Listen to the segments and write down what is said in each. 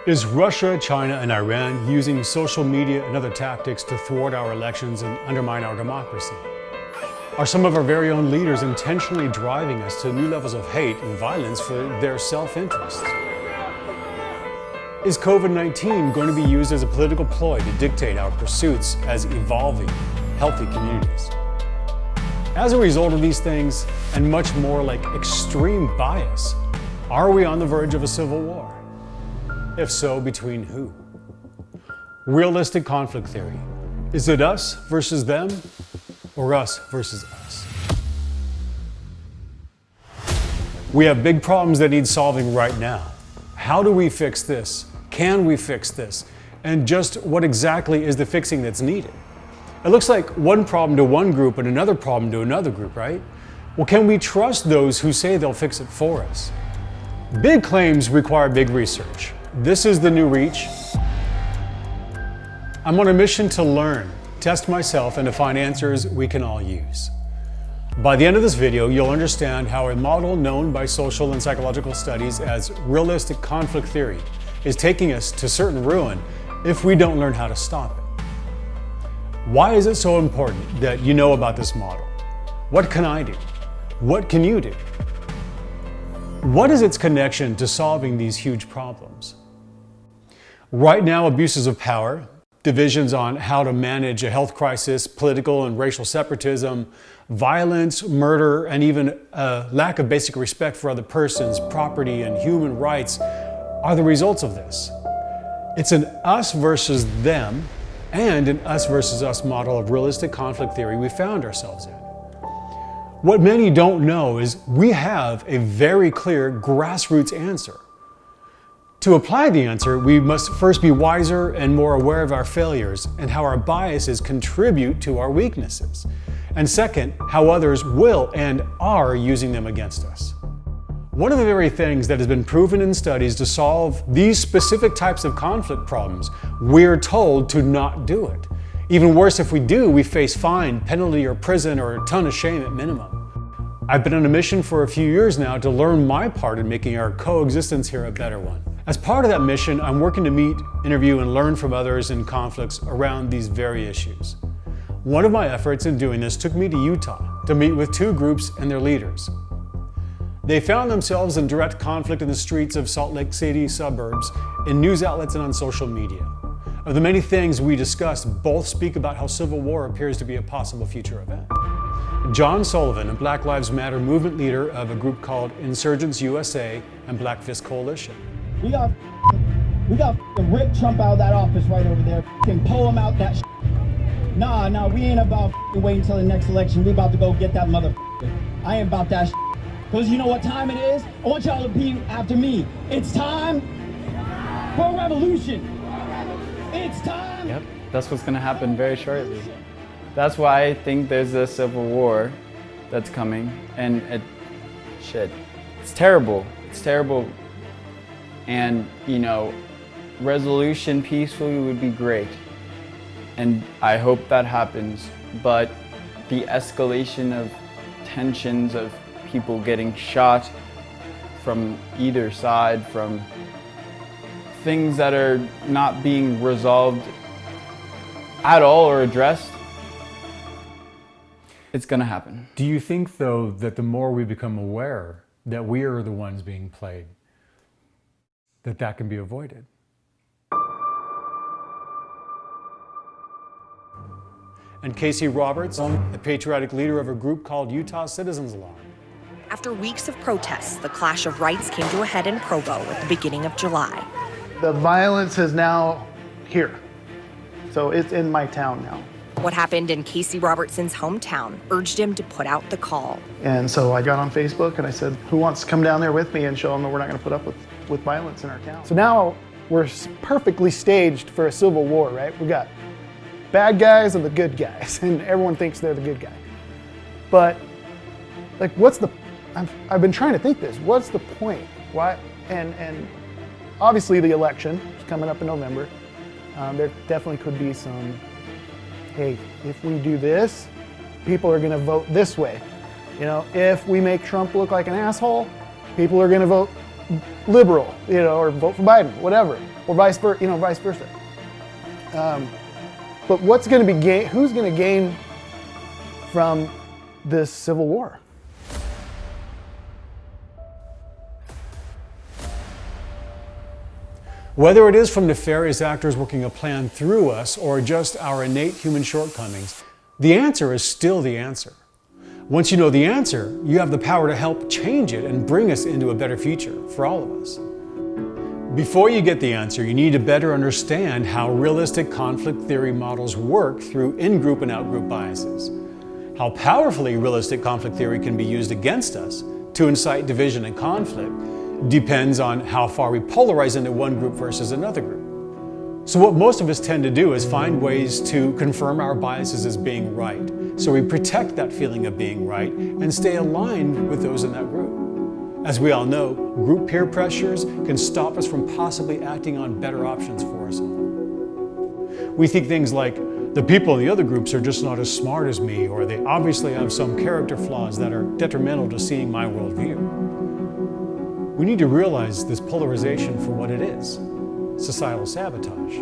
Is Russia, China, and Iran using social media and other tactics to thwart our elections and undermine our democracy? Are some of our very own leaders intentionally driving us to new levels of hate and violence for their self-interests? Is COVID-19 going to be used as a political ploy to dictate our pursuits as evolving, healthy communities? As a result of these things, and much more like extreme bias, are we on the verge of a civil war? If so, between who? Realistic conflict theory. Is it us versus them, or us versus us? We have big problems that need solving right now. How do we fix this? Can we fix this? And just what exactly is the fixing that's needed? It looks like one problem to one group and another problem to another group, right? Well, can we trust those who say they'll fix it for us? Big claims require big research. This is The New Reach. I'm on a mission to learn, test myself, and to find answers we can all use. By the end of this video, you'll understand how a model known by social and psychological studies as realistic conflict theory is taking us to certain ruin if we don't learn how to stop it. Why is it so important that you know about this model? What can I do? What can you do? What is its connection to solving these huge problems? Right now, abuses of power, divisions on how to manage a health crisis, political and racial separatism, violence, murder, and even a lack of basic respect for other persons, property, and human rights are the results of this. It's an us versus them and an us versus us model of realistic conflict theory we found ourselves in. What many don't know is we have a very clear grassroots answer. To apply the answer, we must first be wiser and more aware of our failures and how our biases contribute to our weaknesses. And second, how others will and are using them against us. One of the very things that has been proven in studies to solve these specific types of conflict problems, we're told to not do it. Even worse, if we do, we face fine, penalty, or prison, or a ton of shame at minimum. I've been on a mission for a few years now to learn my part in making our coexistence here a better one. As part of that mission, I'm working to meet, interview, and learn from others in conflicts around these very issues. One of my efforts in doing this took me to Utah to meet with two groups and their leaders. They found themselves in direct conflict in the streets of Salt Lake City suburbs, in news outlets, and on social media. Of the many things we discussed, both speak about how civil war appears to be a possible future event. John Sullivan, a Black Lives Matter movement leader of a group called Insurgents USA and Black Fist Coalition. We got rip Trump out of that office right over there, pull him out that Nah, we ain't about waiting until the next election. We about to go get that motherfucker. I ain't about that because you know what time it is? I want y'all to be after me. It's time for a revolution. It's time. Yep, that's what's gonna happen very shortly. That's why I think there's a civil war that's coming, and it's terrible. It's terrible. And, you know, resolution peacefully would be great. And I hope that happens. But the escalation of tensions, of people getting shot from either side, from things that are not being resolved at all or addressed, it's gonna happen. Do you think, though, that the more we become aware that we are the ones being played, that can be avoided? And Casey Roberts, the patriotic leader of a group called Utah Citizens Law. After weeks of protests, the clash of rights came to a head in Provo at the beginning of July. The violence is now here. So it's in my town now. What happened in Casey Robertson's hometown urged him to put out the call. And so I got on Facebook and I said, who wants to come down there with me and show them that we're not going to put up with violence in our town? So now we're perfectly staged for a civil war, right? We got bad guys and the good guys, and everyone thinks they're the good guy. But like, I've been trying to think this, what's the point? Why? And obviously the election is coming up in November. There definitely could be some, hey, if we do this, people are gonna vote this way. You know, if we make Trump look like an asshole, people are gonna vote liberal, or vote for Biden, whatever, or vice versa. But what's going to be who's going to gain from this civil war? Whether it is from nefarious actors working a plan through us or just our innate human shortcomings, the answer is still the answer. Once you know the answer, you have the power to help change it and bring us into a better future for all of us. Before you get the answer, you need to better understand how realistic conflict theory models work through in-group and out-group biases. How powerfully realistic conflict theory can be used against us to incite division and conflict depends on how far we polarize into one group versus another group. So what most of us tend to do is find ways to confirm our biases as being right, so we protect that feeling of being right and stay aligned with those in that group. As we all know, group peer pressures can stop us from possibly acting on better options for us all. We think things like, the people in the other groups are just not as smart as me, or they obviously have some character flaws that are detrimental to seeing my worldview. We need to realize this polarization for what it is: societal sabotage.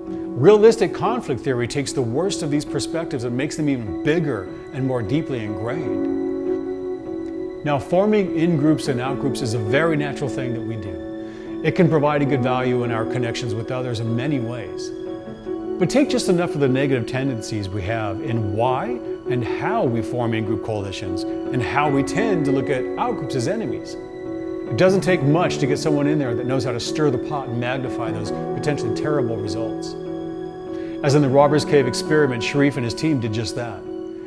Realistic conflict theory takes the worst of these perspectives and makes them even bigger and more deeply ingrained. Now, forming in-groups and out-groups is a very natural thing that we do. It can provide a good value in our connections with others in many ways. But take just enough of the negative tendencies we have in why and how we form in-group coalitions and how we tend to look at out-groups as enemies. It doesn't take much to get someone in there that knows how to stir the pot and magnify those potentially terrible results. As in the Robbers Cave experiment, Sharif and his team did just that,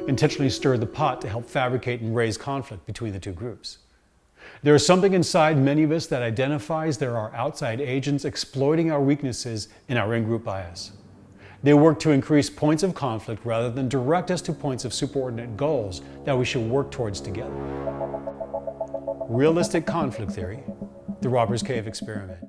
intentionally stirred the pot to help fabricate and raise conflict between the two groups. There is something inside many of us that identifies there are outside agents exploiting our weaknesses in our in-group bias. They work to increase points of conflict rather than direct us to points of superordinate goals that we should work towards together. Realistic conflict theory, the Robbers Cave experiment.